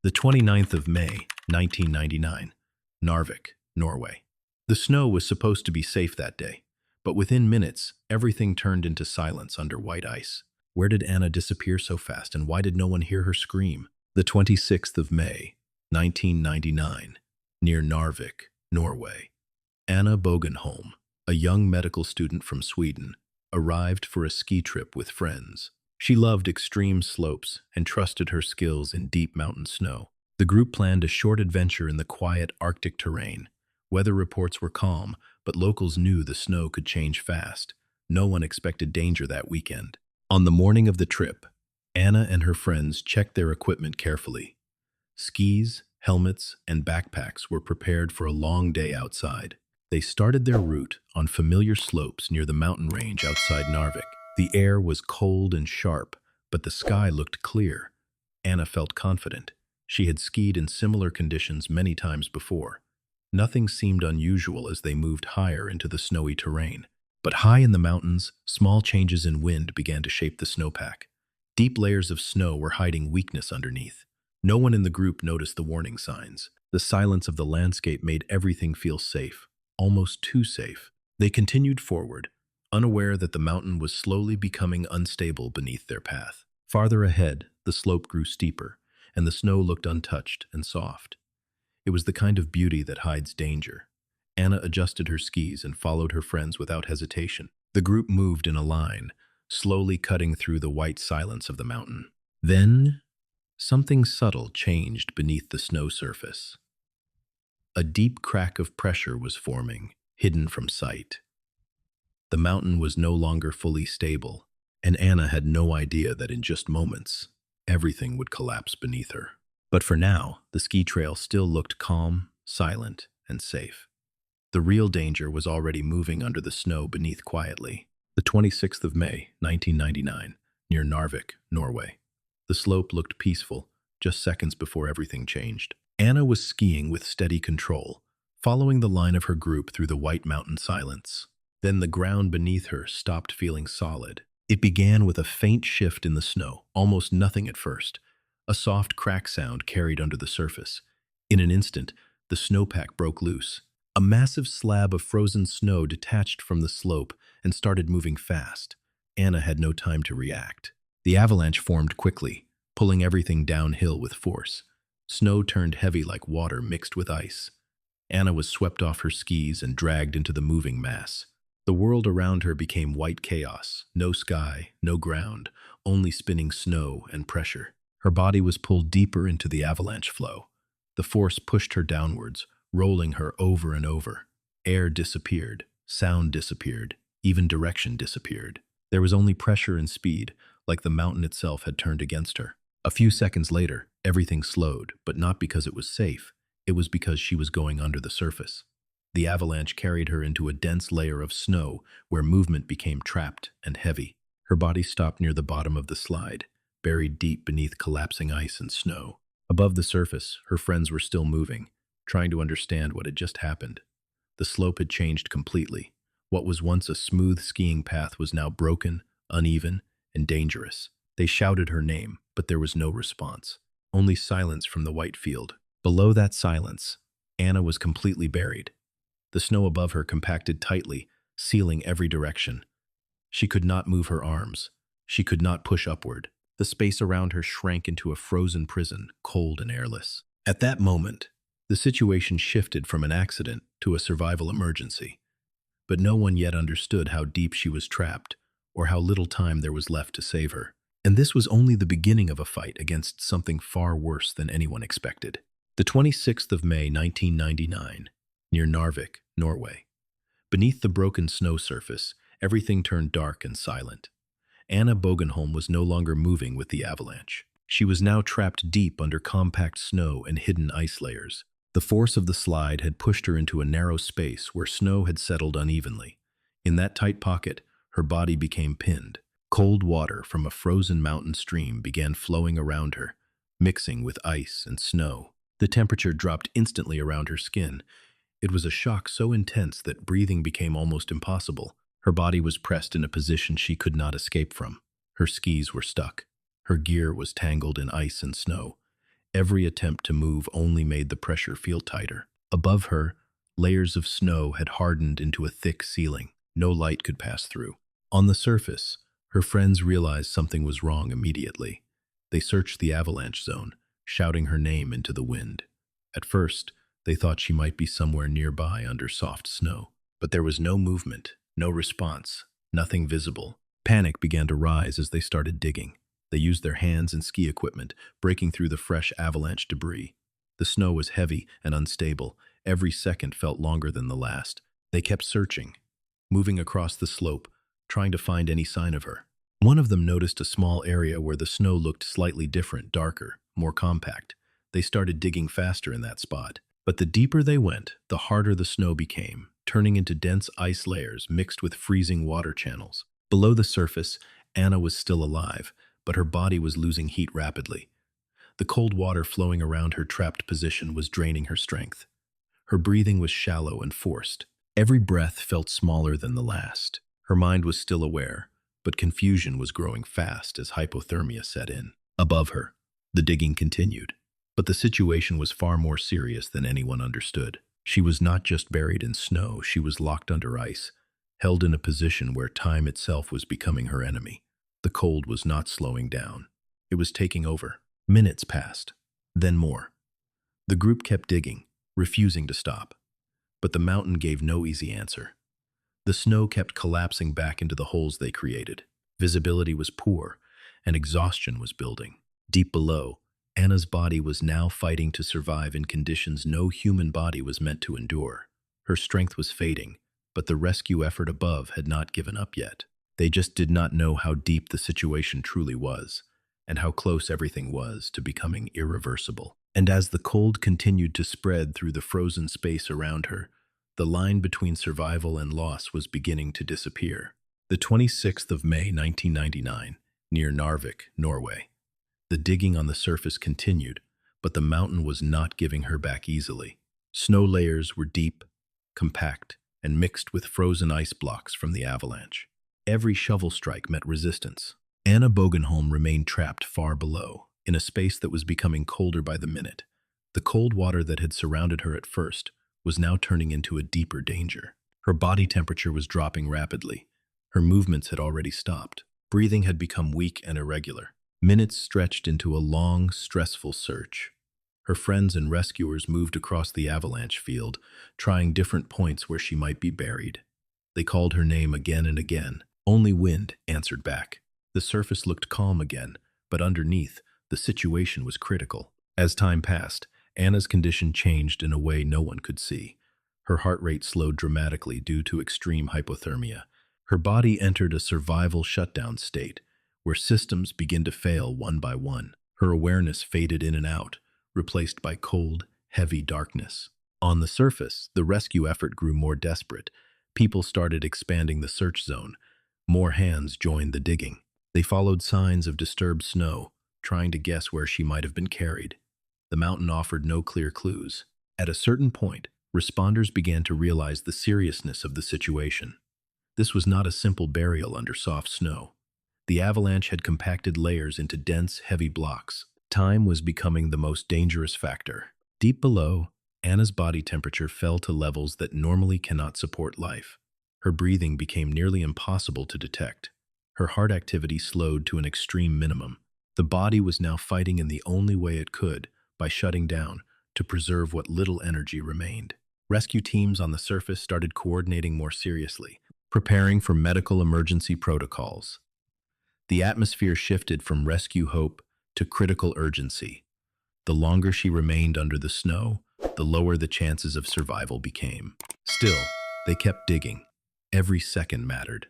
The 29th of May, 1999, Narvik, Norway. The snow was supposed to be safe that day, but within minutes, everything turned into silence under white ice. Where did Anna disappear so fast, and why did no one hear her scream? The 26th of May, 1999, near Narvik, Norway. Anna Bågenholm, a young medical student from Sweden, arrived for a ski trip with friends. She loved extreme slopes and trusted her skills in deep mountain snow. The group planned a short adventure in the quiet Arctic terrain. Weather reports were calm, but locals knew the snow could change fast. No one expected danger that weekend. On the morning of the trip, Anna and her friends checked their equipment carefully. Skis, helmets, and backpacks were prepared for a long day outside. They started their route on familiar slopes near the mountain range outside Narvik. The air was cold and sharp, but the sky looked clear. Anna felt confident. She had skied in similar conditions many times before. Nothing seemed unusual as they moved higher into the snowy terrain. But high in the mountains, small changes in wind began to shape the snowpack. Deep layers of snow were hiding weakness underneath. No one in the group noticed the warning signs. The silence of the landscape made everything feel safe, almost too safe. They continued forward, unaware that the mountain was slowly becoming unstable beneath their path. Farther ahead, the slope grew steeper, and the snow looked untouched and soft. It was the kind of beauty that hides danger. Anna adjusted her skis and followed her friends without hesitation. The group moved in a line, slowly cutting through the white silence of the mountain. Then, something subtle changed beneath the snow surface. A deep crack of pressure was forming, hidden from sight. The mountain was no longer fully stable, and Anna had no idea that in just moments, everything would collapse beneath her. But for now, the ski trail still looked calm, silent, and safe. The real danger was already moving under the snow beneath quietly. The 26th of May, 1999, near Narvik, Norway. The slope looked peaceful, just seconds before everything changed. Anna was skiing with steady control, following the line of her group through the white mountain silence. Then the ground beneath her stopped feeling solid. It began with a faint shift in the snow, almost nothing at first. A soft crack sound carried under the surface. In an instant, the snowpack broke loose. A massive slab of frozen snow detached from the slope and started moving fast. Anna had no time to react. The avalanche formed quickly, pulling everything downhill with force. Snow turned heavy like water mixed with ice. Anna was swept off her skis and dragged into the moving mass. The world around her became white chaos. No sky, no ground, only spinning snow and pressure. Her body was pulled deeper into the avalanche flow. The force pushed her downwards, rolling her over and over. Air disappeared, sound disappeared, even direction disappeared. There was only pressure and speed, like the mountain itself had turned against her. A few seconds later, everything slowed, but not because it was safe. It was because she was going under the surface. The avalanche carried her into a dense layer of snow where movement became trapped and heavy. Her body stopped near the bottom of the slide, buried deep beneath collapsing ice and snow. Above the surface, her friends were still moving, trying to understand what had just happened. The slope had changed completely. What was once a smooth skiing path was now broken, uneven, and dangerous. They shouted her name, but there was no response. Only silence from the white field. Below that silence, Anna was completely buried. The snow above her compacted tightly, sealing every direction. She could not move her arms. She could not push upward. The space around her shrank into a frozen prison, cold and airless. At that moment, the situation shifted from an accident to a survival emergency. But no one yet understood how deep she was trapped, or how little time there was left to save her. And this was only the beginning of a fight against something far worse than anyone expected. The 26th of May, 1999, near Narvik, Norway. Beneath the broken snow surface, everything turned dark and silent. Anna Bågenholm was no longer moving with the avalanche. She was now trapped deep under compact snow and hidden ice layers. The force of the slide had pushed her into a narrow space where snow had settled unevenly. In that tight pocket, her body became pinned. Cold water from a frozen mountain stream began flowing around her, mixing with ice and snow. The temperature dropped instantly around her skin. It was a shock so intense that breathing became almost impossible. Her body was pressed in a position she could not escape from. Her skis were stuck. Her gear was tangled in ice and snow. Every attempt to move only made the pressure feel tighter. Above her, layers of snow had hardened into a thick ceiling. No light could pass through. On the surface, her friends realized something was wrong immediately. They searched the avalanche zone, shouting her name into the wind. At first, they thought she might be somewhere nearby under soft snow. But there was no movement, no response, nothing visible. Panic began to rise as they started digging. They used their hands and ski equipment, breaking through the fresh avalanche debris. The snow was heavy and unstable. Every second felt longer than the last. They kept searching, moving across the slope, trying to find any sign of her. One of them noticed a small area where the snow looked slightly different, darker, more compact. They started digging faster in that spot. But the deeper they went, the harder the snow became, turning into dense ice layers mixed with freezing water channels. Below the surface, Anna was still alive, but her body was losing heat rapidly. The cold water flowing around her trapped position was draining her strength. Her breathing was shallow and forced. Every breath felt smaller than the last. Her mind was still aware, but confusion was growing fast as hypothermia set in. Above her, the digging continued. But the situation was far more serious than anyone understood. She was not just buried in snow, she was locked under ice, held in a position where time itself was becoming her enemy. The cold was not slowing down. It was taking over. Minutes passed, then more. The group kept digging, refusing to stop. But the mountain gave no easy answer. The snow kept collapsing back into the holes they created. Visibility was poor, and exhaustion was building. Deep below, Anna's body was now fighting to survive in conditions no human body was meant to endure. Her strength was fading, but the rescue effort above had not given up yet. They just did not know how deep the situation truly was, and how close everything was to becoming irreversible. And as the cold continued to spread through the frozen space around her, the line between survival and loss was beginning to disappear. The 26th of May, 1999, near Narvik, Norway. The digging on the surface continued, but the mountain was not giving her back easily. Snow layers were deep, compact, and mixed with frozen ice blocks from the avalanche. Every shovel strike met resistance. Anna Bågenholm remained trapped far below, in a space that was becoming colder by the minute. The cold water that had surrounded her at first was now turning into a deeper danger. Her body temperature was dropping rapidly. Her movements had already stopped. Breathing had become weak and irregular. Minutes stretched into a long, stressful search. Her friends and rescuers moved across the avalanche field, trying different points where she might be buried. They called her name again and again. Only wind answered back. The surface looked calm again, but underneath, the situation was critical. As time passed, Anna's condition changed in a way no one could see. Her heart rate slowed dramatically due to extreme hypothermia. Her body entered a survival shutdown state, where systems began to fail one by one. Her awareness faded in and out, replaced by cold, heavy darkness. On the surface, the rescue effort grew more desperate. People started expanding the search zone. More hands joined the digging. They followed signs of disturbed snow, trying to guess where she might have been carried. The mountain offered no clear clues. At a certain point, responders began to realize the seriousness of the situation. This was not a simple burial under soft snow. The avalanche had compacted layers into dense, heavy blocks. Time was becoming the most dangerous factor. Deep below, Anna's body temperature fell to levels that normally cannot support life. Her breathing became nearly impossible to detect. Her heart activity slowed to an extreme minimum. The body was now fighting in the only way it could, by shutting down, to preserve what little energy remained. Rescue teams on the surface started coordinating more seriously, preparing for medical emergency protocols. The atmosphere shifted from rescue hope to critical urgency. The longer she remained under the snow, the lower the chances of survival became. Still, they kept digging. Every second mattered.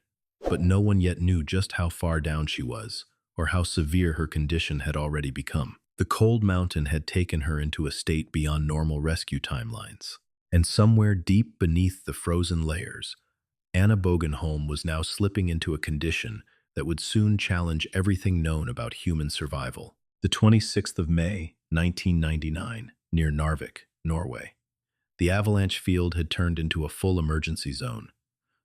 But no one yet knew just how far down she was, or how severe her condition had already become. The cold mountain had taken her into a state beyond normal rescue timelines. And somewhere deep beneath the frozen layers, Anna Bågenholm was now slipping into a condition that would soon challenge everything known about human survival. The 26th of May, 1999, near Narvik, Norway. The avalanche field had turned into a full emergency zone.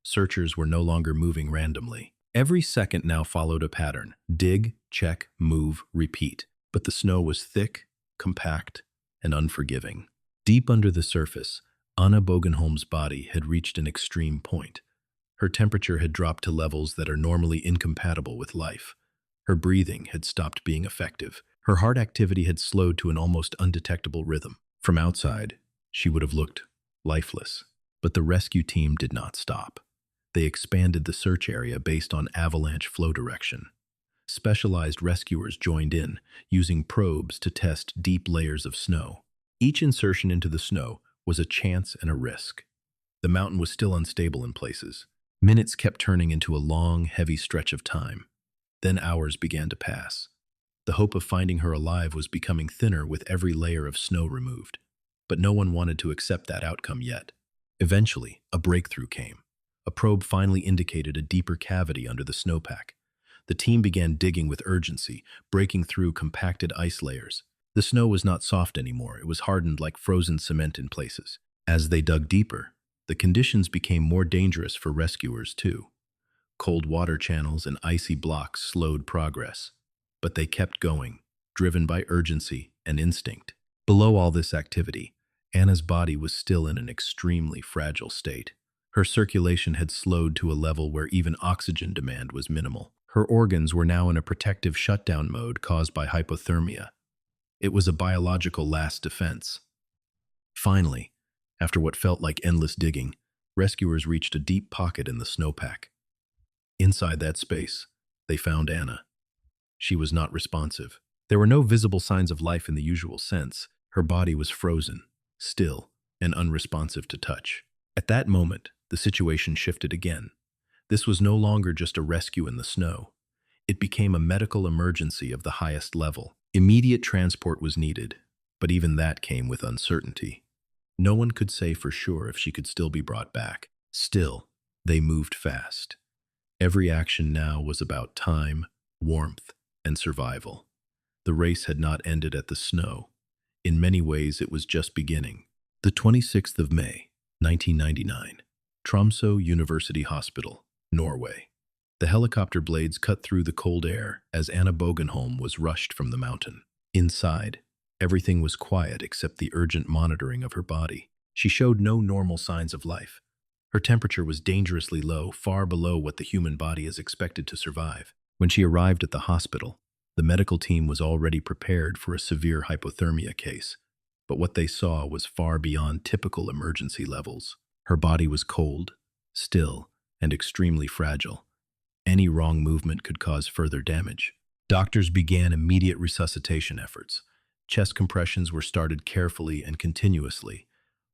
Searchers were no longer moving randomly. Every second now followed a pattern: dig, check, move, repeat. But the snow was thick, compact, and unforgiving. Deep under the surface, Anna Bågenholm's body had reached an extreme point. Her temperature had dropped to levels that are normally incompatible with life. Her breathing had stopped being effective. Her heart activity had slowed to an almost undetectable rhythm. From outside, she would have looked lifeless. But the rescue team did not stop. They expanded the search area based on avalanche flow direction. Specialized rescuers joined in, using probes to test deep layers of snow. Each insertion into the snow was a chance and a risk. The mountain was still unstable in places. Minutes kept turning into a long, heavy stretch of time. Then hours began to pass. The hope of finding her alive was becoming thinner with every layer of snow removed. But no one wanted to accept that outcome yet. Eventually, a breakthrough came. A probe finally indicated a deeper cavity under the snowpack. The team began digging with urgency, breaking through compacted ice layers. The snow was not soft anymore, it was hardened like frozen cement in places. As they dug deeper, the conditions became more dangerous for rescuers too. Cold water channels and icy blocks slowed progress. But they kept going, driven by urgency and instinct. Below all this activity, Anna's body was still in an extremely fragile state. Her circulation had slowed to a level where even oxygen demand was minimal. Her organs were now in a protective shutdown mode caused by hypothermia. It was a biological last defense. Finally, after what felt like endless digging, rescuers reached a deep pocket in the snowpack. Inside that space, they found Anna. She was not responsive. There were no visible signs of life in the usual sense. Her body was frozen, still, and unresponsive to touch. At that moment, the situation shifted again. This was no longer just a rescue in the snow. It became a medical emergency of the highest level. Immediate transport was needed, but even that came with uncertainty. No one could say for sure if she could still be brought back. Still, they moved fast. Every action now was about time, warmth, and survival. The race had not ended at the snow. In many ways, it was just beginning. The 26th of May, 1999, Tromsø University Hospital, Norway. The helicopter blades cut through the cold air as Anna Bågenholm was rushed from the mountain. Inside, everything was quiet except the urgent monitoring of her body. She showed no normal signs of life. Her temperature was dangerously low, far below what the human body is expected to survive. When she arrived at the hospital, the medical team was already prepared for a severe hypothermia case, but what they saw was far beyond typical emergency levels. Her body was cold, still, and extremely fragile. Any wrong movement could cause further damage. Doctors began immediate resuscitation efforts. Chest compressions were started carefully and continuously.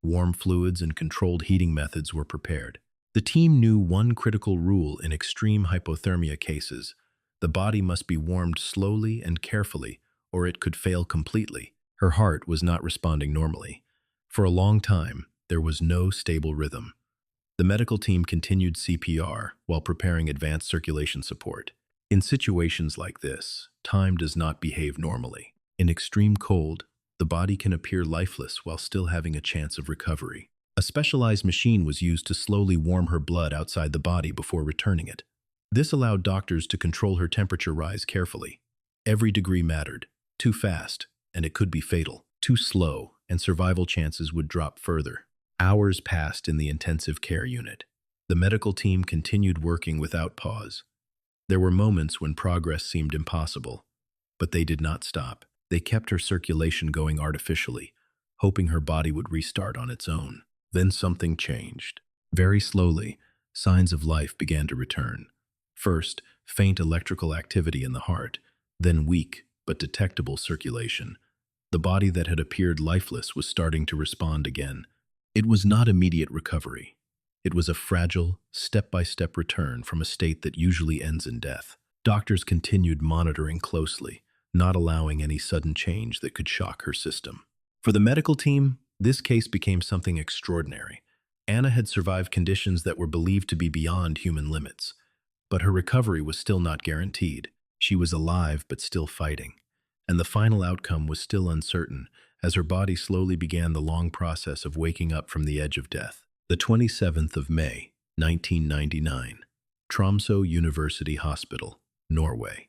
Warm fluids and controlled heating methods were prepared. The team knew one critical rule in extreme hypothermia cases: the body must be warmed slowly and carefully, or it could fail completely. Her heart was not responding normally. For a long time, there was no stable rhythm. The medical team continued CPR while preparing advanced circulation support. In situations like this, time does not behave normally. In extreme cold, the body can appear lifeless while still having a chance of recovery. A specialized machine was used to slowly warm her blood outside the body before returning it. This allowed doctors to control her temperature rise carefully. Every degree mattered. Too fast, and it could be fatal. Too slow, and survival chances would drop further. Hours passed in the intensive care unit. The medical team continued working without pause. There were moments when progress seemed impossible, but they did not stop. They kept her circulation going artificially, hoping her body would restart on its own. Then something changed. Very slowly, signs of life began to return. First, faint electrical activity in the heart, then weak but detectable circulation. The body that had appeared lifeless was starting to respond again. It was not immediate recovery. It was a fragile, step-by-step return from a state that usually ends in death. Doctors continued monitoring closely, not allowing any sudden change that could shock her system. For the medical team, this case became something extraordinary. Anna had survived conditions that were believed to be beyond human limits, but her recovery was still not guaranteed. She was alive but still fighting, and the final outcome was still uncertain as her body slowly began the long process of waking up from the edge of death. The 27th of May, 1999, Tromsø University Hospital, Norway.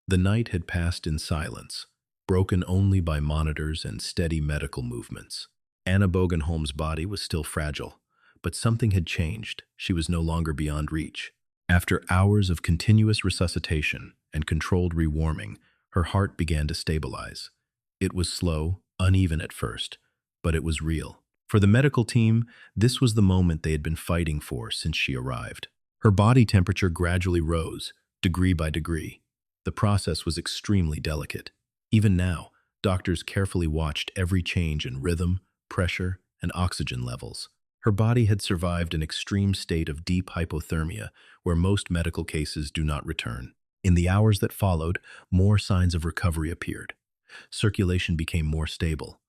The night had passed in silence, broken only by monitors and steady medical movements. Anna Bågenholm's body was still fragile, but something had changed. She was no longer beyond reach. After hours of continuous resuscitation and controlled rewarming, her heart began to stabilize. It was slow, uneven at first, but it was real. For the medical team, this was the moment they had been fighting for since she arrived. Her body temperature gradually rose, degree by degree. The process was extremely delicate. Even now, doctors carefully watched every change in rhythm, pressure, and oxygen levels. Her body had survived an extreme state of deep hypothermia, where most medical cases do not return. In the hours that followed, more signs of recovery appeared. Circulation became more stable.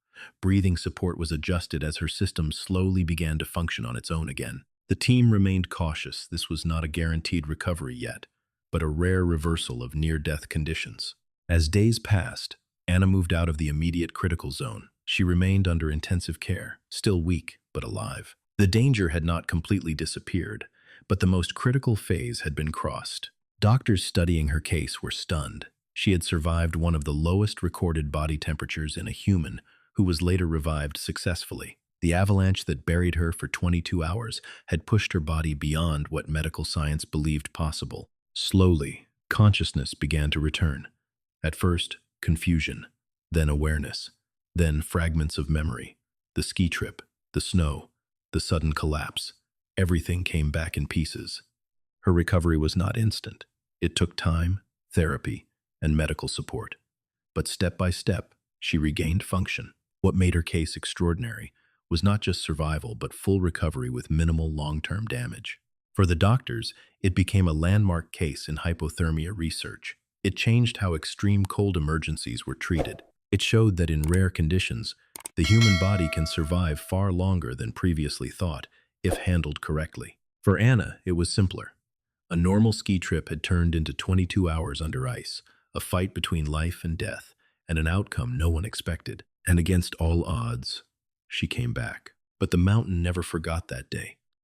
Breathing support was adjusted as her system slowly began to function on its own again. The team remained cautious. This was not a guaranteed recovery yet, but a rare reversal of near-death conditions. As days passed, Anna moved out of the immediate critical zone. She remained under intensive care, still weak but alive. The danger had not completely disappeared, but the most critical phase had been crossed. Doctors studying her case were stunned. She had survived one of the lowest recorded body temperatures in a human, who was later revived successfully. The avalanche that buried her for 22 hours had pushed her body beyond what medical science believed possible. Slowly, consciousness began to return. At first, confusion, then awareness, then fragments of memory. The ski trip, the snow, the sudden collapse. Everything came back in pieces. Her recovery was not instant. It took time, therapy, and medical support. But step by step, she regained function. What made her case extraordinary was not just survival, but full recovery with minimal long-term damage. For the doctors, it became a landmark case in hypothermia research. It changed how extreme cold emergencies were treated. It showed that in rare conditions, the human body can survive far longer than previously thought if handled correctly. For Anna, it was simpler. A normal ski trip had turned into 22 hours under ice, a fight between life and death, and an outcome no one expected. And against all odds, she came back. But the mountain never forgot that day.